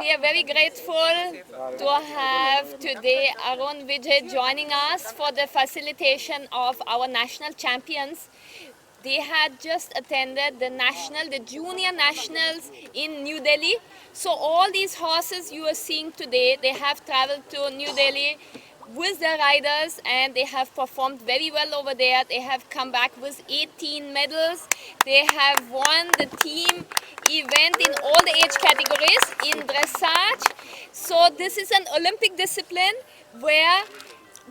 we are very grateful to have today Arun Vijay joining us for the facilitation of our national champions. They had just attended the Junior Nationals in New Delhi. So all these horses you are seeing today, they have traveled to New Delhi with their riders and they have performed very well over there. They have come back with 18 medals. They have won the team event in all the age categories in dressage. So this is an Olympic discipline where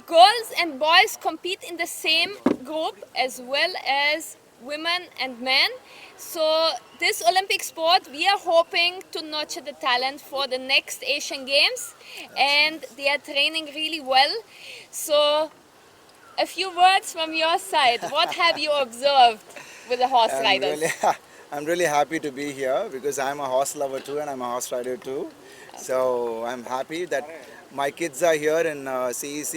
girls and boys compete in the same group as well as women and men. So this Olympic sport, we are hoping to nurture the talent for the next Asian Games, and they are training really well. So a few words from your side. What have you observed with the horse riders? I'm really happy to be here because I'm a horse lover too and I'm a horse rider too. So I'm happy that my kids are here in CEC.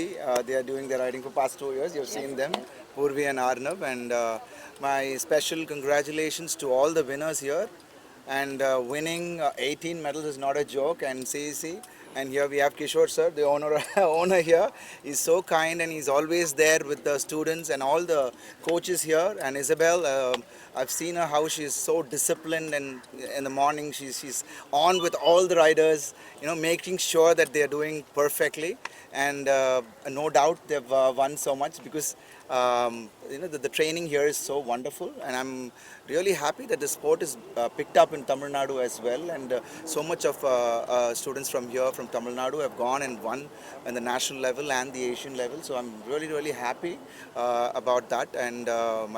They are doing their riding for past 2 years. You've seen them, Purvi and Arnav. And my special congratulations to all the winners here. And winning 18 medals is not a joke. And CEC. And here we have Kishore sir, the owner here. He's so kind and he's always there with the students and all the coaches here. And Isabel, I've seen her how she's so disciplined, and in the morning she's on with all the riders, making sure that they're doing perfectly. And no doubt they've won so much because the training here is so wonderful, and I'm really happy that the sport is picked up in Tamil Nadu as well, and so much of students from here, from Tamil Nadu, have gone and won in the national level and the Asian level. So I'm really happy about that, and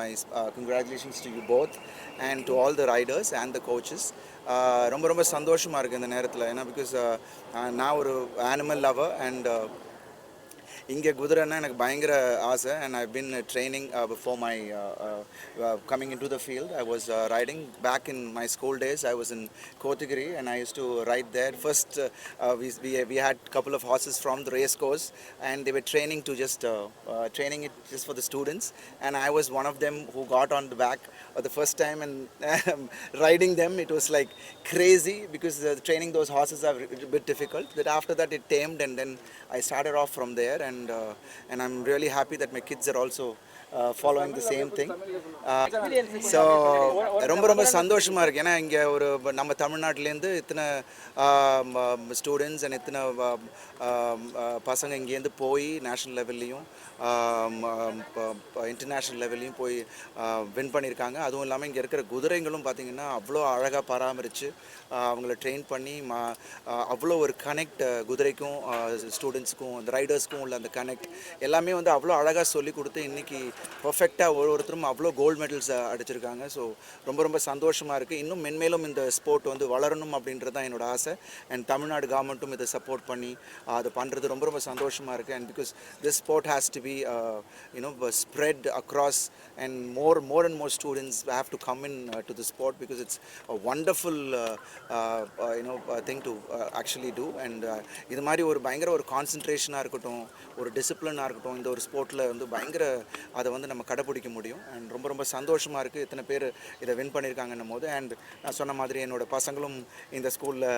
my congratulations to you both and to all the riders and the coaches. ரொம்ப சந்தோஷமா இருக்கு இந்த நேரத்தில், ஏன்னா because நான் ஒரு animal lover and இங்கே குதிரைன்னா எனக்கு பயங்கர ஆசை. And I've been training before my coming into the field. I was riding back in my school days. I was in Kotagiri and I used to ride there. First we had a couple of horses from the race course and they were training it just for the students, and I was one of them who got on the back the first time and riding them. It was like crazy because training those horses are a bit difficult. But after that it tamed, and then I started off from there, and I'm really happy that my kids are also following the same thing. So ரொம்ப சந்தோஷமாக இருக்குது. ஏன்னா இங்கே ஒரு நம்ம தமிழ்நாட்டிலேருந்து இத்தனை students and இத்தனை பசங்க இங்கேருந்து போய் நேஷ்னல் லெவல்லையும் இன்டர்நேஷ்னல் லெவல்லையும் போய் வின் பண்ணியிருக்காங்க. அதுவும் இல்லாமல் இங்கே இருக்கிற குதிரைங்களும் பார்த்திங்கன்னா அவ்வளோ அழகாக பராமரித்து அவங்கள ட்ரெயின் பண்ணி அவ்வளோ ஒரு கனெக்ட் குதிரைக்கும் ஸ்டூடெண்ட்ஸுக்கும் அந்த ரைடர்ஸ்க்கும் உள்ள அந்த கனெக்ட் எல்லாமே வந்து அவ்வளோ அழகாக சொல்லி கொடுத்து இன்றைக்கி பர்ஃபெக்டாக ஒருத்தரும் அவ்வளோ கோல்டு மெடல்ஸ் அடிச்சிருக்காங்க. ஸோ ரொம்ப சந்தோஷமாக இருக்குது. இன்னும் மென்மேலும் இந்த ஸ்போர்ட் வந்து வளரணும் அப்படின்றது தான் என்னோட ஆசை. அண்ட் தமிழ்நாடு கவர்மெண்ட்டும் இதை சப்போர்ட் பண்ணி அது பண்ணுறது ரொம்ப சந்தோஷமாக இருக்குது. And because this sport has to be spread across, and more and more students have to come in to the sport because it's a wonderful thing to actually do. And இது மாதிரி ஒரு பயங்கர ஒரு கான்சன்ட்ரேஷனாக இருக்கட்டும், ஒரு டிசிப்ளினாக இருக்கட்டும், இந்த ஒரு ஸ்போர்ட்டில் வந்து பயங்கர அதை வந்து நம்ம கடைப்பிடிக்க முடியும். அண்ட் ரொம்ப சந்தோஷமாக இருக்குது இத்தனை பேர் இதை வின் பண்ணியிருக்காங்கன்னும் போது. அண்ட் நான் சொன்ன மாதிரி என்னோட பசங்களும் இந்த ஸ்கூலில்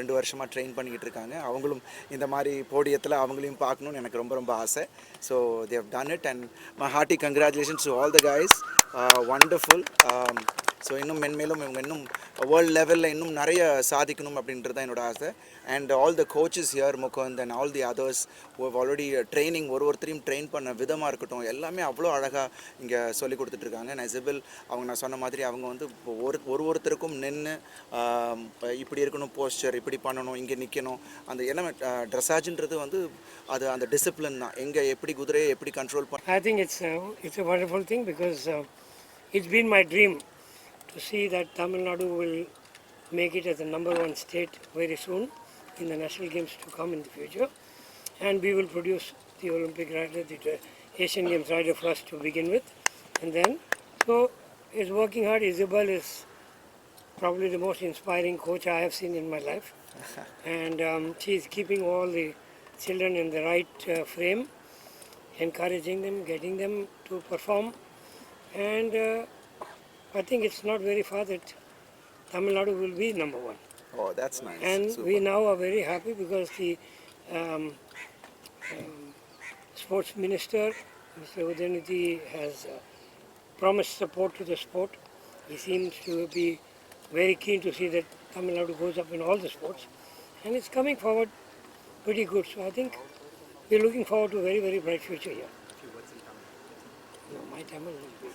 2 வருஷமாக ட்ரெயின் பண்ணிக்கிட்டு இருக்காங்க. அவங்களும் இந்த மாதிரி போடியத்தில் அவங்களையும் பார்க்கணுன்னு எனக்கு ரொம்ப ஆசை. So they have done it, and my hearty congratulations to all the guys. Wonderful. So இன்னும் மென்மேலும் இவங்க இன்னும் வேர்ல்டு லெவலில் இன்னும் நிறைய சாதிக்கணும் அப்படின்றது தான் என்னோட ஆசை. And all the coaches here, Mukund and all the others who have already training ஒருத்தரையும் ட்ரெயின் பண்ண விதமாக இருக்கட்டும், எல்லாமே அவ்வளோ அழகாக இங்கே சொல்லி கொடுத்துட்ருக்காங்க. நான் இசபெல் அவங்க நான் சொன்ன மாதிரி அவங்க வந்து ஒருத்தருக்கும் நின்று இப்படி இருக்கணும், போஸ்டர் இப்படி பண்ணணும், இங்கே நிற்கணும், அந்த எல்லாமே ட்ரெஸ்ஸாஜ்ன்றது வந்து அது அந்த டிசிப்ளின் தான். எங்கே எப்படி குதிரையை எப்படி கண்ட்ரோல் பண்ண. I think it's a wonderful thing because it's been my dream to see that Tamil Nadu will make it as the #1 state very soon in the national games to come in the future, and we will produce the Olympic rider, the Asian Games rider first to begin with, and then so is working hard. Isabel is probably the most inspiring coach I have seen in my life, and she is keeping all the children in the right frame, encouraging them, getting them to perform, and I think it's not very far that Tamil Nadu will be #1. Oh, that's nice. And Super. we now are very happy because the um, sports minister, Mr. Udayanidhi, has promised support to the sport. He seems to be very keen to see that Tamil Nadu goes up in all the sports, and it's coming forward pretty good. So I think we're looking forward to a very, very bright future here. No, my Tamil will be.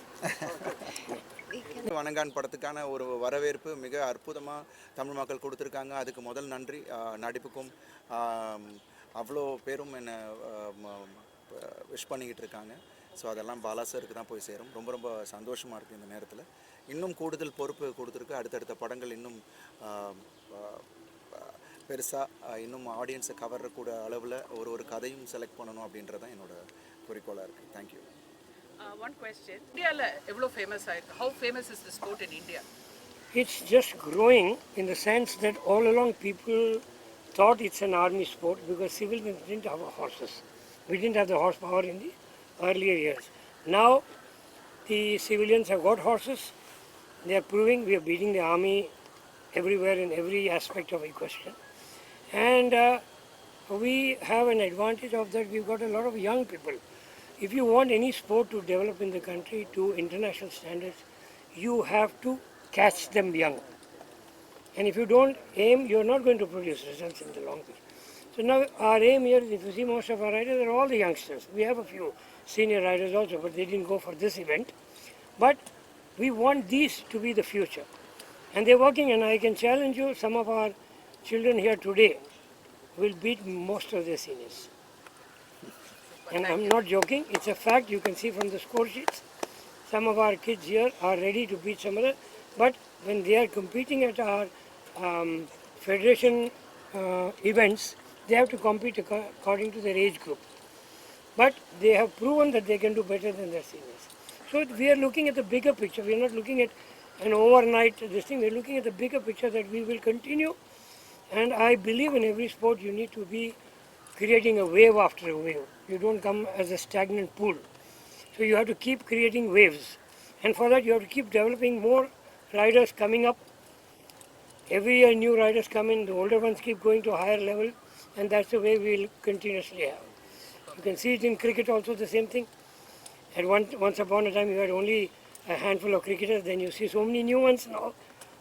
Vanangaan படத்துக்கான ஒரு வரவேற்பு மிக அற்புதமாக தமிழ் மக்கள் கொடுத்துருக்காங்க. அதுக்கு முதல் நன்றி. நடிப்புக்கும் அவ்வளோ பேரும் என்னை விஷ் பண்ணிக்கிட்டு இருக்காங்க. ஸோ அதெல்லாம் பாலா சாருக்கு தான் போய் சேரும். ரொம்ப ரொம்ப சந்தோஷமாக இருக்குது இந்த நேரத்தில். இன்னும் கூடுதல் பொறுப்பு கொடுத்துருக்கு. அடுத்தடுத்த படங்கள் இன்னும் பெருசாக இன்னும் ஆடியன்ஸை கவர்றக்கூட அளவில் ஒரு கதையும் செலக்ட் பண்ணணும் அப்படின்றது தான் என்னோட குறிக்கோளாக இருக்குது. Thank you. One question. India evlo famous aayirukku. How famous is the sport in India? It's just growing in the sense that all along people thought it's an army sport because civilians didn't have horses. We didn't have the horsepower in the earlier years. Now the civilians have got horses. They are proving we are beating the army everywhere in every aspect of equestrian. And we have an advantage of that. We've got a lot of young people. If you want any sport to develop in the country to international standards, you have to catch them young. And if you don't aim, you're not going to produce results in the long run. So now our aim here, if you see most of our riders are all the youngsters. We have a few senior riders also, but they didn't go for this event. But we want these to be the future. And they're working, and I can challenge you, some of our children here today will beat most of their seniors. And I'm not joking, it's a fact. You can see from the score sheets. Some of our kids here are ready to beat some other, but when they are competing at our federation events, they have to compete according to their age group. But they have proven that they can do better than their seniors. So we are looking at the bigger picture. We are not looking at an overnight this thing. We are looking at the bigger picture that we will continue. And I believe in every sport you need to be creating a wave after a wave. You don't come as a stagnant pool. So you have to keep creating waves. And for that you have to keep developing more riders coming up. Every year new riders come in, the older ones keep going to a higher level, and that's the way we'll continuously have. You can see it in cricket also, the same thing. At once upon a time you had only a handful of cricketers, then you see so many new ones now,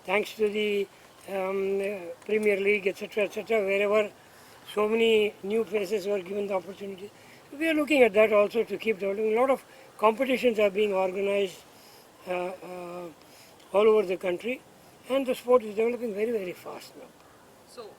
thanks to the Premier League, etc., wherever so many new faces were given the opportunity. We are looking at that also to keep developing. A lot of competitions are being organized all over the country, and the sport is developing very, very fast now. So